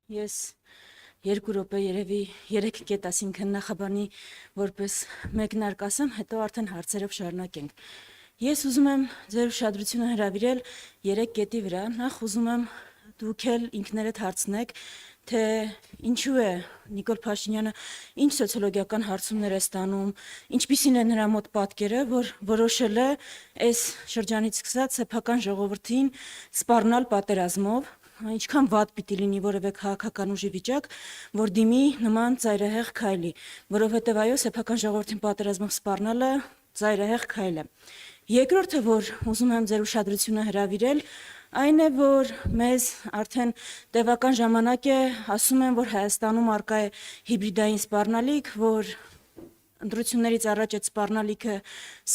Ես երկու րոպե երևի 3 կետ ասինքն նախաբանի որպես մեկնարկ ասեմ, հետո արդեն հարցերով շարունակենք։ Ես ուզում եմ ձեր ուշադրությունը հրավիրել 3 կետի վրա։ Նախ ուզում եմ դուք էլ ինքներդ հարցնեք, թե ինչու է Նիկոլ Փաշինյանը ինչ սոցիոլոգիական հարցումներ է ստանում, ինչպիսին է նրա մոտ պատկերը, որ որոշել է այս շրջանից սկսած սեփական ժողովրդին սպառնալ պատերազմով, ինչքան վատ պիտի լինի որևէ քաղաքական ուժի վիճակ, որ դիմի նման ծայրահեղ քայլի, որովհետև այո, սեփական ժողովրդին պատերազմով սպառնալը ծայրահեղ քայլ է։ Երկրորդը, որ ուզում եմ ձեր ուշադրությունը հրավիրել, այն է, որ մեզ արդեն տևական ժամանակ է ասում են, որ Հայաստանում առկա է հիբրիդային սպառնալիք, որ ընտրություններից առաջ այդ սպառնալիքը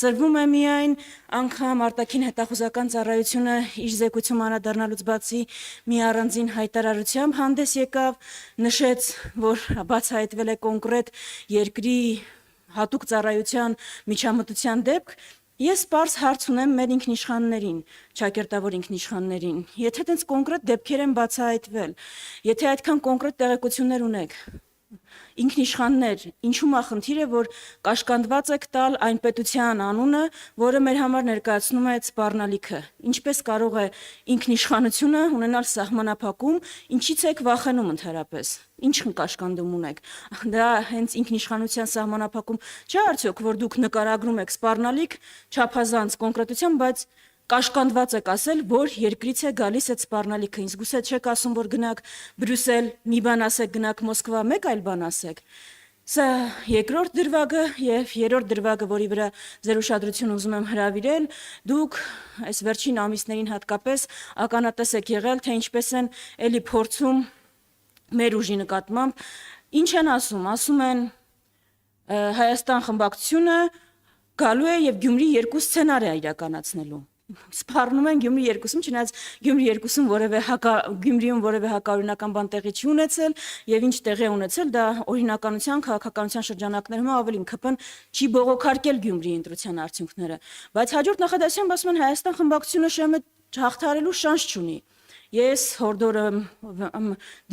սրվում է միայն, անգամ արտաքին հետախուզական ծառայությունը իր զեկույցում անդրադառնալուց բացի մի առանձին հայտարարությամբ հանդես եկավ, նշեց, որ բացահայտվել է կոնկրետ երկրի հատուկ ծառայության միջամտության դեպք։ Ես պարզ հարց ունեմ մեր ինքնիշխաններին, ճակերտավոր ինքնիշխաններին, եթե տենց կոնկրետ դեպքեր են բացահայտվել, եթե այդքան կոնկրետ տեղեկություններ ունեք, ինքնիշխաններ, ինչու՞մ է խնդիրը, որ կաշկանդված եք տալ այն պետության անունը, որը մեր համար ներկայացնում է այդ սպառնալիքը։ Ինչպես կարող է ինքնիշխանությունը ունենալ սահմանափակում, ինչից եք վախենում ընդհանրապես։ Ինչ կաշկանդում ունեք։ Դա հենց ինքնիշխանության սահմանափակում չէ՞ արդյոք, որ դուք նկարագրում եք սպառնալիք չափազանց կոնկրետությամբ, բայց կաշկանդված եք ասել, որ երկրից է գալիս այդ սպառնալիքը։ Ինձ գուցե չեք ասում, որ գնաք Բրյուսել, մի բան ասեք, գնաք Մոսկվա, մեկ այլ բան ասեք։ Սա երկրորդ դրվագը եւ երրորդ դրվագը, որի վրա ձեր ուշադրությունը ուզում եմ հրավիրել, դուք այս վերջին ամիսներին հատկապես ականատես եք եղել, թե ինչպես են էլի փորձում մեր ուժի նկատմամբ, ինչ են ասում են Հայաստան խմբակցությունը գալու է եւ Գյումրի 2 սցենար է իրականացնելու։ Սպառնում են Գյումրի 2-ում, չնայած Գյումրի 2-ում Գյումրիում որևէ հակաօրինական բան տեղի չի ունեցել եւ ինչ տեղի է ունեցել, դա օրինականության, քաղաքականության շրջանակներում ավելի ԿՓ-ն չի բողոքարկել Գյումրիի ընտրության արդյունքները, բայց հաջորդ նախադասությամբ ասում են Հայաստան խմբակցությունը ՇՄ հաղթահարելու շանս չունի։ Ես հորդոր եմ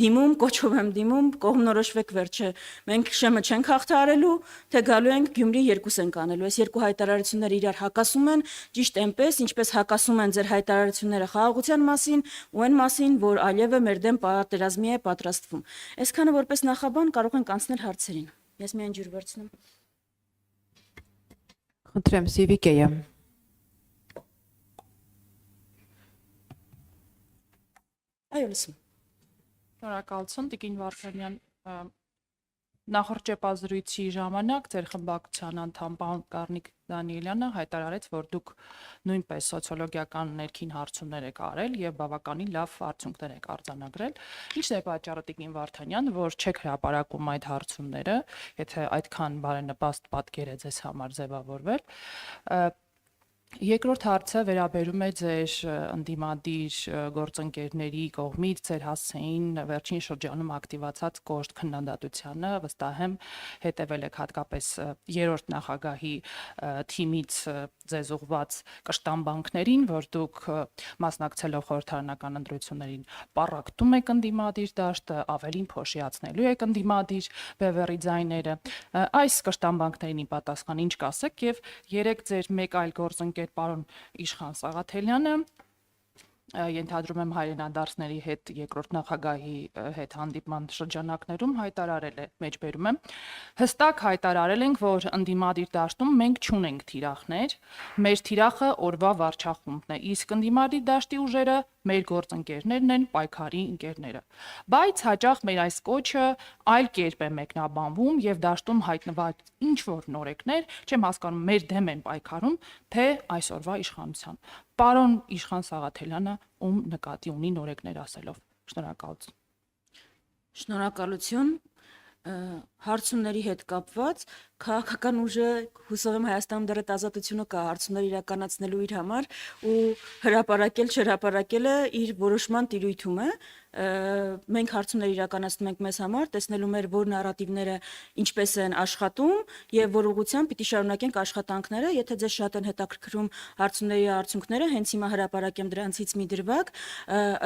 դիմում, կոչով եմ դիմում, կողմնորոշվեք վերջը։ Մենք ՇՄ չենք հաղթահարելու, թե գալու ենք Գյումրի 2 ենք անելու։ Այս երկու հայտարարությունները իրար հակասում են, ճիշտ այնպես, ինչպես հակասում են ձեր հայտարարությունները խաղաղության մասին ու այն մասին, որ Ալիևը մեր դեմ պատերազմի է պատրաստվում։ Այսքանը որպես նախաբան կարող ենք անցնել հարցերին։ Ես միայն ջուր վերցնեմ։ Խնդրեմ, Սիվիկեյը։ Այո, լսում։ Շնորհակալություն, Տիկին Վարդանյան, նախորդ ճեպազրույցի ժամանակ ձեր խմբակցության անդամ պարոն Կարնիկ Դանիելյանը հայտարարեց, որ դուք նույնպես սոցիոլոգիական ներքին հարցումներ եք արել եւ բավականին լավ արդյունքներ եք արձանագրել։ Ի՞նչն է պատճառը, Տիկին Վարդանյան, որ չեք հրապարակում այդ հարցումները, եթե այդքան բարենպաստ պատկեր է ձեզ համար ձևավորվել։ Երկրորդ հարցը վերաբերում է ձեր ընդդիմադիր գործընկերների կողմից ձեր հասցեին վերջին շրջանում ակտիվացած կոշտ քննադատությանը, վստահ եմ հետևել եք հատկապես երրորդ նախագահի թիմից ձեզ ուղված կշտամբանքներին, որ դուք մասնակցելով խորհրդարանական ընտրություններին պառակտում եք ընդդիմադիր դաշտը, ավելին փոշիացնելու եք ընդդիմադիր բևեռի ձայները։ Այս կշտամբանքներին պատասխան ինչ կասեք եւ երեք ձեր մեկ այլ գործընկեր պարոն Իշխան Սաղաթելյանը ենթադրում եմ հայրենադարձների հետ երկրորդ նախագահի հետ հանդիպման շրջանակներում հայտարարել է, մեջբերում եմ, հստակ հայտարարել ենք, որ ընդդիմադիր դաշտում մենք չունենք թիրախներ, մեր թիրախը օրվա վարչախումբն է, իսկ ընդդիմադիր դաշտի ուժերը մեր գործընկերներն են, պայքարի ընկերները։ Բայց հաճախ մեր այս կոչը այլ կերպ է մեկնաբանվում եւ դաշտում հայտնված ինչ որ նորեկներ, չեմ հասկանում, մեր դեմ են պայքարում, թե այսօրվա իշխանության։ Պարոն Իշխան Սաղաթելյանը ում նկատի ունի նորեկներ ասելով։ Շնորհակալություն։ Շնորհակալություն։ Հարցումների հետ կապված քաղաքական ուժը հուսով եմ Հայաստանում դեռ այդ ազատությունը կա հարցումներ իրականացնելու իր համար ու հրապարակել չհրապարակելը իր որոշման տիրույթում է, մենք հարցումներ իրականացնում ենք մեզ համար, տեսնելու մեր որ նարատիվները ինչպես են աշխատում եւ որ ուղղությամբ պիտի շարունակենք աշխատանքները, եթե ձեզ շատ են հետաքրքրում հարցումների արդյունքները, հենց հիմա հրապարակեմ դրանցից մի դրվագ,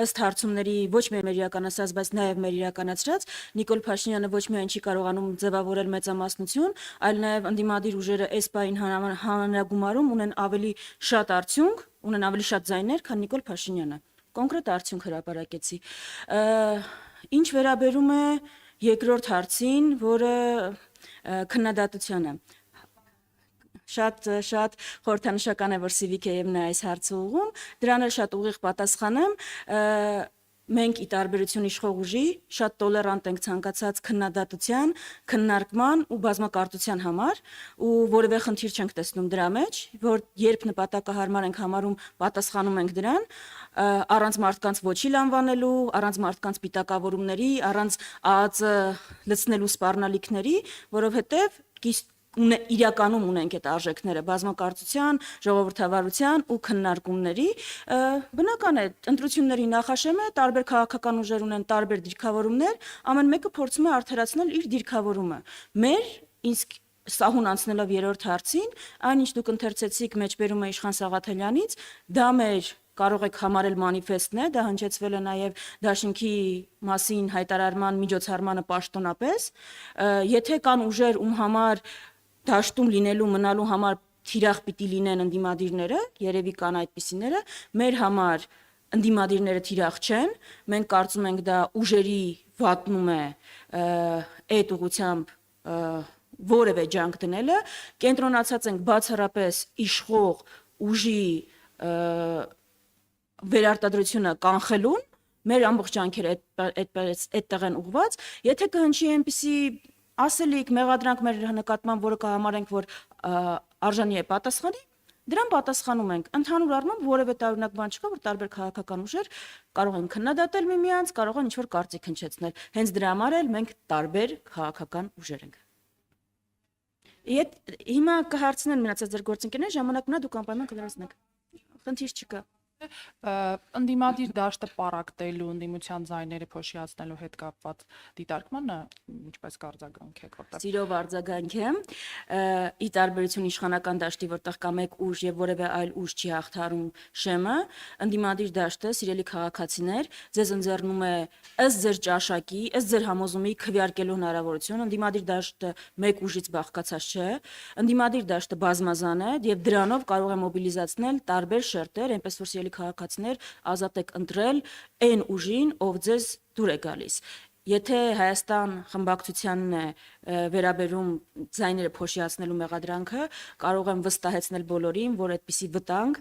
ըստ հարցումների ոչ միայն մեր իրականացած, բայց նաեւ մեր իրականացրած Նիկոլ Փաշինյանը ոչ միայն չի կարողանում ձևավորել մեծամասնություն, այլ նաեւ ընդդիմադիր ուժերը այս պահին հանրագումարում ունեն ավելի շատ արդյունք, ունեն ավելի շատ ձայներ, քան Նիկոլ Փաշինյանը։ Կոնկրետ արդյունք հրապարակեցի։ Ինչ վերաբերում է երկրորդ հարցին, որը քննադատությանը շատ խորհրդանշական է, որ Civic-ը նա այս հարցը ուղում, դրան էլ շատ ուղիղ պատասխանեմ, մենք ի տարբերություն իշխող ուժի շատ տոլերանտ ենք ցանկացած քննադատության, քննարկման ու բազմակարծության համար ու որևէ խնդիր չենք տեսնում դրա մեջ, որ երբ նպատակահարմար ենք համարում, պատասխանում ենք դրան, առանց մարդկանց ոչիլ անվանելու, առանց մարդկանց պիտակավորումների, առանց ԱԱԾ լցնելու սպառնալիքների, որովհետև իրականում ունենք այդ արժեքները բազմակարծության, ժողովրդավարության ու քննարկումների, բնական է, ընտրությունների նախաշեմ է, տարբեր քաղաքական ուժեր ունեն տարբեր դիրքավորումներ, ամեն մեկը փորձում է արդարացնել իր դիրքավորումը։ Մեր իսկ սահուն անցնելով երրորդ հարցին, այն ինչ դուք ընթերցեցիք մեջբերումը Իշխան Սաղաթելյանից, դա մեր կարող եք համարել մանիֆեստն է, դա հնչեցվել է նաև Դաշինքի մասին հայտարարման միջոցառմանը պաշտոնապես, եթե կան ուժեր, ում համար դաշտում լինելու մնալու համար թիրախ պիտի լինեն ընդդիմադիրները, երևի կան այդպիսիները, մեր համար ընդդիմադիրները թիրախ չեն, մենք կարծում ենք դա ուժերի վատնում է այդ ուղղությամբ որևէ ջանք դնելը, կենտրոնացած ենք բացառապես իշխող ուժի վերարտադրությունը կանխելուն, մեր ամբողջ ջանքերը այդտեղ են ուղված, եթե կհնչի այնպիսի ասելիք, մեղադրանք մեր նկատմամբ, որը կհամարենք, որ արժանի է պատասխանի, դրան պատասխանում ենք։ Ընդհանուր առմամբ որևէ տարօրինակ բան չկա, որ տարբեր քաղաքական ուժեր կարող են քննադատել միմյանց, կարող են ինչ-որ կարծիք հնչեցնել։ Հենց դրա համար էլ մենք տարբեր քաղաքական ուժեր ենք։ Հիմա կհարցնեն մնացած ձեր գործընկերները, ժամանակ մնա դուք անպայման կլրացնեք։ Խնդիր չկա։ Ընդդիմադիր դաշտը պարակտելու, ընդդիմության ձայները փոշիացնելու հետ կապված դիտարկմանը ինչպես կարձագանք եք, որտեղ Սիրով արձագանք եմ, ի տարբերություն իշխանական դաշտի, որտեղ կա մեկ ուժ եւ որևէ այլ ուժ չի հաղթարում շեմը, ընդդիմադիր դաշտը, սիրելի քաղաքացիներ, ձեզ ընձեռնում է ըստ ձեր ճաշակի, ըստ ձեր համոզումի քվեարկելու հնարավորություն, ընդդիմադիր դաշտը մեկ ուժից բաղկացած չէ, ընդդիմադիր դաշտը բազմազան է եւ դրանով կարող է մոբիլիզացնել տարբեր շերտեր, այնպես որ սիրելի քաղաքացիներ, ազատ եք ընտրել այն ուժին, ով ձեզ դուր է գալիս։ Եթե Հայաստան խմբակցությանն է վերաբերում ձայները փոշիացնելու մեղադրանքը, կարող եմ վստահեցնել բոլորին, որ այդպիսի վտանգ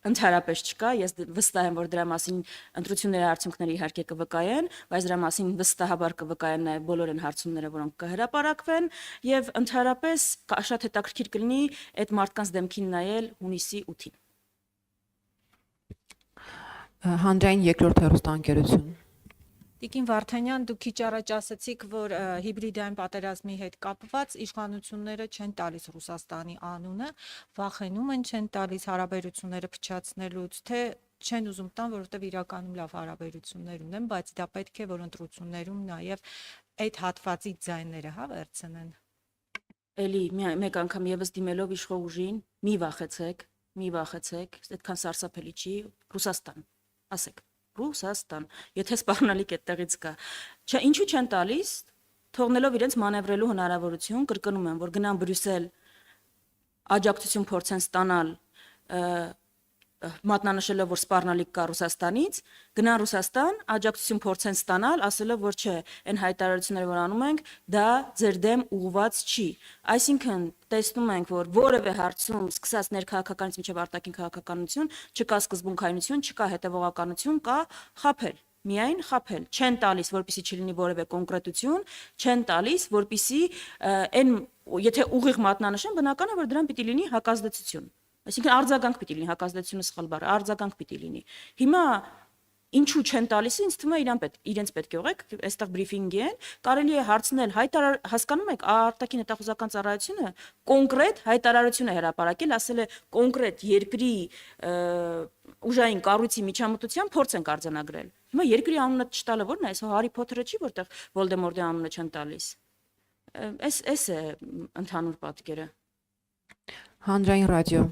ընդհանրապես չկա, ես վստահ եմ, որ դրա մասին ընտրությունների արդյունքները իհարկե կվկայեն, բայց դրա մասին վստահաբար կվկայեն նաև բոլոր այն հարցումները, որոնք կհրապարակվեն, եւ ընդհանրապես շատ հետաքրքիր կլինի այդ մարդկանց դեմքին նայել հունիսի 8-ին։ Հանրային երկրորդ հեռուստաընկերություն։ Տիկին Վարդանյան, դուք քիչ առաջ ասացիք, որ հիբրիդային պատերազմի հետ կապված իշխանությունները չեն տալիս Ռուսաստանի անունը, վախենում են, չեն տալիս հարաբերությունները փչացնելուց, թե չեն ուզում տան, որովհետև իրականում լավ հարաբերություններ ունեն, բայց դա պետք է, որ ընտրություններում նաև այդ հատվածի ձայները վերցնեն։ Էլի մեկ անգամ եւս դիմելով իշխող ուժին, մի վախեցեք, այդքան սարսափելի չի, Ռուսաստան, ասեք, Ռուսաստան, եթե սպառնալիք այդտեղից կա։ Չէ, ինչու չեն տալիս, թողնելով իրենց մանևրելու հնարավորություն, կրկնում եմ, որ գնան Բրյուսել, աջակցություն փորձեն ստանալ, մատնանշելով, որ սպառնալիք կա Ռուսաստանից, գնան Ռուսաստան, աջակցություն փորձեն ստանալ, ասելով, որ չէ, այն հայտարարությունները, որ անում ենք, դա ձեր դեմ ուղղված չի։ Այսինքն, տեսնում ենք, որ որևէ հարցում, սկսած ներքաղաքականից մինչև արտաքին քաղաքականություն, չկա սկզբունքայնություն, չկա հետևողականություն, կա խաբել։ Միայն խաբել, չեն տալիս, որպեսզի չլինի որևէ կոնկրետություն, չեն տալիս, որպեսզի այն եթե ուղիղ մատնանշեն, բնական է, որ դրան պիտի լինի հակազդեցություն։ Այսինքն արձագանք պիտի լինի, հակազդեցությունը սխալ բառ է, արձագանք պիտի լինի։ Հիմա Ինչու չեն տալիս, ինձ թվում է իրենց պետք է ուղեք, այստեղ բրիֆինգի են, կարելի է հարցնել, հասկանում եք, արտաքին հետախուզական ծառայությունը կոնկրետ հայտարարություն է հրապարակել, ասել է կոնկրետ երկրի ուժային կառույցի միջամտության փորձ են արձանագրել։ Հիմա երկրի անունը չտալը ո՞րն է, այս Հարի Փոթերը չի, որտեղ Վոլդեմորտի անունը չեն տալիս։ Էս է ընդհանուր պատկերը։ Հանրային ռադիո։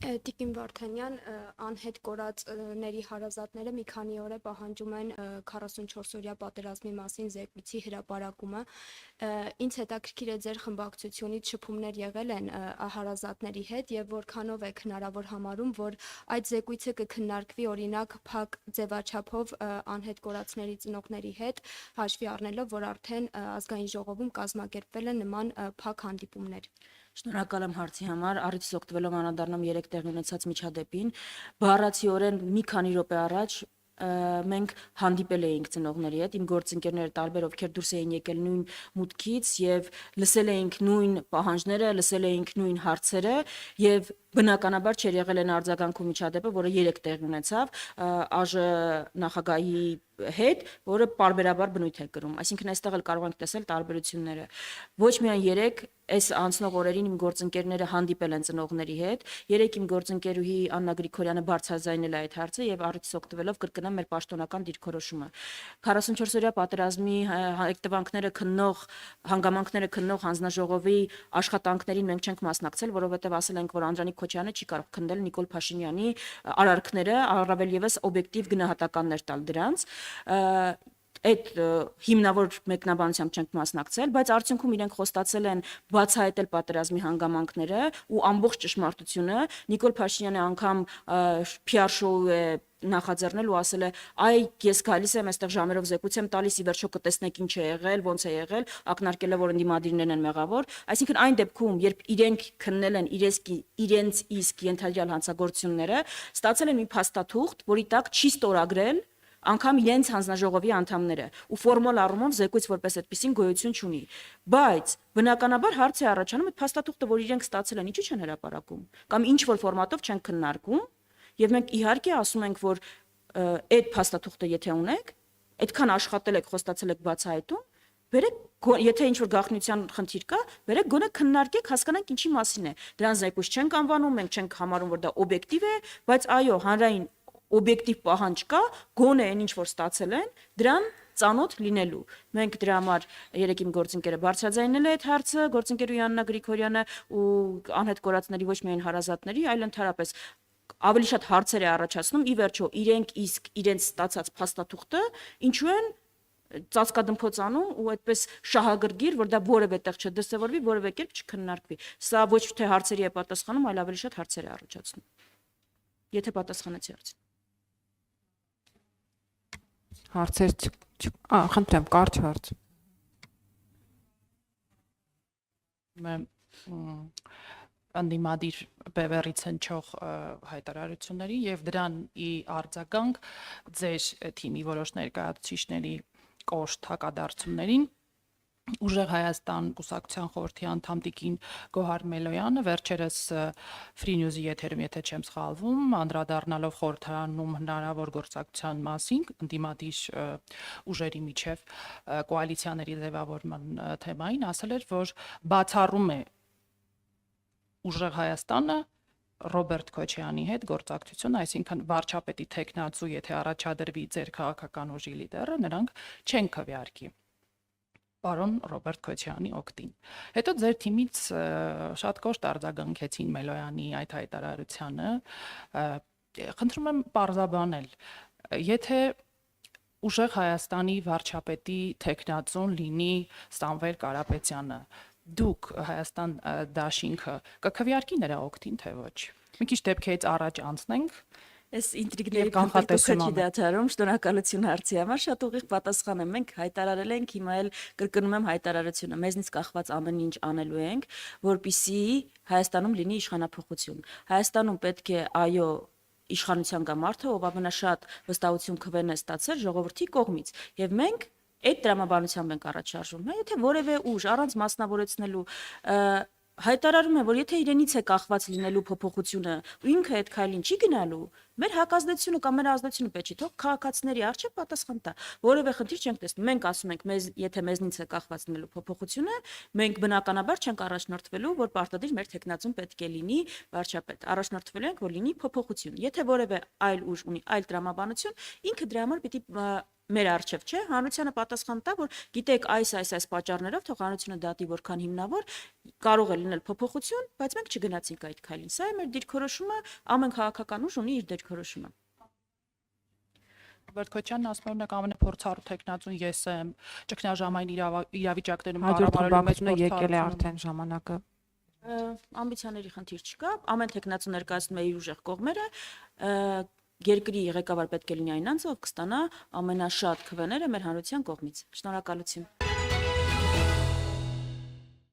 Տիկին Վարդանյան, անհետ կորածների հարազատները մի քանի օր է պահանջում են 44-օրյա պատերազմի մասին զեկույցի հրապարակումը։ Ինձ հետաքրքիր է ձեր խմբակցությունից շփումներ եղել են հարազատների հետ եւ որքանով եք հնարավոր համարում, որ այդ զեկույցը կքննարկվի օրինակ փակ ձևաչափով անհետ կորածների ծնողների հետ, հաշվի առնելով, որ արդեն ազգային ժողովում կազմակերպվել են նման փակ հանդիպումներ։ Շնորհակալ եմ հարցի համար, առիթից օգտվելով անդրադառնամ 3 տեղի ունեցած միջադեպին, բառացիորեն մի քանի րոպե առաջ մենք հանդիպել էինք ծնողների հետ, իմ գործընկերները տարբեր ովքեր դուրս էին եկել նույն մուտքից եւ լսել էինք նույն պահանջները, լսել էինք նույն հարցերը եւ բնականաբար չէր եղել են արձագանքու միջադեպը, որը 3 տեղ ունեցավ ԱԺ նախագահի հետ, որը պարբերաբար բնույթ է կրում, այսինքն այստեղ էլ կարող ենք տեսնել տարբերությունները։ Ոչ միայն 3 այս անցնող օրերին իմ գործընկերները հանդիպել են ծնողների հետ, 3 իմ գործընկերուհի Աննա Գրիգորյանը բարձրաձայնել է այդ հարցը եւ առիթից օգտվելով կրկնեմ մեր պաշտոնական դիրքորոշումը։ 44-օրյա պատերազմի հետևանքները քննող, հանգամանքները քննող հանձնաժողովի աշխատանքներին մենք չենք մասնակցել, որովհետեւ ասել ենք, որ Անդրանիկ Քոչյանը չի կարող քննել Նիկոլ Փաշինյանի արարքները, առավել եւս օբյեկտիվ գնահատականներ տալ դրանց։ Այդ հիմնավոր մեկնաբանությամբ չենք մասնակցել, բայց արդյունքում իրենք խոստացել են բացահայտել պատերազմի հանգամանքները ու ամբողջ ճշմարտությունը։ Նիկոլ Փաշինյանը անգամ PR շոու է նախաձեռնել ու ասել է՝ «Այ ես գալիս եմ, այստեղ ժամերով զեկույց եմ տալիս, ի վերջո կտեսնեք ինչ է եղել, ոնց է եղել», ակնարկել է, որ ընդդիմադիրներն են մեղավոր։ Այսինքն այն դեպքում, երբ իրենք քննել են իրենց իսկ ենթադրյալ հանցագործությունները, ստացել են մի փաստաթուղթ, որի տակ չի ստորագրել անգամ իրենց հանձնաժողովի անդամները ու ֆորմալ առումով զեկույց որպես այդպեսին գոյություն չունի, բայց բնականաբար հարց է առաջանում այդ փաստաթուղթը, որ իրենք ստացել են, ինչու չեն հրապարակում կամ ինչ որ ֆորմատով չեն քննարկում եւ մենք իհարկե ասում ենք, որ այդ փաստաթուղթը եթե ունեք, այդքան աշխատել եք, խոստացել եք բացահայտում, բերեք, եթե ինչ որ գաղտնիության խնդիր կա, բերեք գոնե քննարկեք, հասկանանք ինչի մասին է։ Դրան զեկույց չենք անվանում, մենք չենք համարում, որ դա օբյեկտիվ է, բայց այո, հանրային օբյեկտիվ պահանջ կա, գոնե այն ինչ որ ստացել են, դրան ծանոթ լինելու։ Մենք դրա համար երեք իմ գործընկերը բարձրաձայնել է այդ հարցը, գործընկերուհի Աննա Գրիգորյանը ու անհետ կորածների ոչ միայն հարազատների, այլ ընդհանրապես ավելի շատ հարցեր է առաջացնում, ի վերջո իրենք իսկ իրենց ստացած փաստաթուղթը ինչու են ծածկադմփոց անում ու այդպես շահագրգիռ, որ դա որևէ տեղ չդրսևորվի, որևէ կերպ չքննարկվի։ Սա ոչ թե հարցերի է պատասխանում, այլ ավելի շատ հարցեր է առաջացնում։ Եթե պատասխանեցի հարցին։ Հարցեր խնդրեմ, կարճ հարց։ Անդիմադիր բևեռից հնչող հայտարարությունների եւ դրան ի արձագանք ձեր թիմի որոշ ներկայացուցիչների կոշտ հակադարձություններին Ուժեղ Հայաստան կուսակցության խորհրդի անդամ Տիկին Գոհար Մելոյանը վերջերս Free News-ի եթերում, եթե չեմ սխալվում, անդրադառնալով խորհրդարանում հնարավոր գործակցության մասին, ընդդիմադիր ուժերի միջև կոալիցիաների ձևավորման թեմային, ասել էր, որ բացառում է Ուժեղ Հայաստանը Ռոբերտ Քոչյանի հետ գործակցություն, այսինքն վարչապետի թեկնածու, եթե առաջադրվի ձեր քաղաքական ուժի լիդերը, նրանք չեն քվեարկի պարոն Ռոբերտ Քոչյանի օգտին։ Հետո ձեր թիմից շատ կոշտ արձագանքեցին Մելոյանի այդ հայտարարությանը, խնդրում եմ պարզաբանել, եթե Ուժեղ Հայաստանի վարչապետի թեկնածուն լինի Սամվել Կարապետյանը, դուք Հայաստան դաշինքը կքվեարկի նրա օգտին, թե ոչ։ Մի քիչ դեպքերից առաջ անցնենք։ Այս ինտրիգների կանխատեսումը չի դադարում, շնորհակալություն հարցի համար, շատ ուղիղ պատասխան եմ, մենք հայտարարել ենք, հիմա էլ կրկնում եմ հայտարարությունը, մեզնից կախված ամեն ինչ անելու ենք, որպեսզի Հայաստանում լինի իշխանափոխություն։ Հայաստանում պետք է, այո, իշխանության կա մարդը, ով ամենաշատ վստահություն քվեն է ստացել ժողովրդի կողմից, եւ մենք այդ տրամաբանությամբ ենք առաջ շարժվում։ Եթե որևէ ուժ առանց մասնավորեցնելու հայտարարում է, որ եթե իրենից է կախված լինելու փոփոխությունը ու ինքը այդ քայլին չի գնալու, մեր հակազդեցությունը կամ մեր ազդեցությունը պետք չի թող քաղաքացիների առջև պատասխան տա։ Որևէ խնդիր չենք տեսնում։ Մենք ասում ենք, եթե մեզնից է կախված լինելու փոփոխությունը, մենք բնականաբար չենք առաջնորդվելու, որ պարտադիր մեր տեխնացուն պետք է լինի վարչապետ։ Առաջնորդվելու ենք, որ լինի փոփոխություն։ Եթե որևէ այլ ուժ ունի այլ տրամաբանություն, ինքը դրա համար պիտի մեր արժև չէ, հանրությանը պատասխան տա, որ գիտեք այս պատճառներով թող հանրությունը դատի որքան հիմնավոր կարող է լինել փոփոխություն, բայց մենք չգնացինք այդ քայլին։ Սա է մեր դիրքորոշումը, ամեն քաղաքական ուժ ունի իր դիրքորոշումը։ Բերդքոչյանն ասում է, օրինակ ամենափորձառու տեխնացուն ես եմ, ճգնաժամային իրավիճակներում Հաջորդ կառավարելու մեջ թվականությունը եկել է արդեն ժամանակը։ Ամբիցիաների խնդիր չկա, ամեն տեխնացու ներկայացնում է իր ուժեղ կողմերը, երկրի ղեկավար պետք է լինի այն անձը, ով կստանա ամենաշատ քվեները մեր հանրության կողմից։ Շնորհակալություն։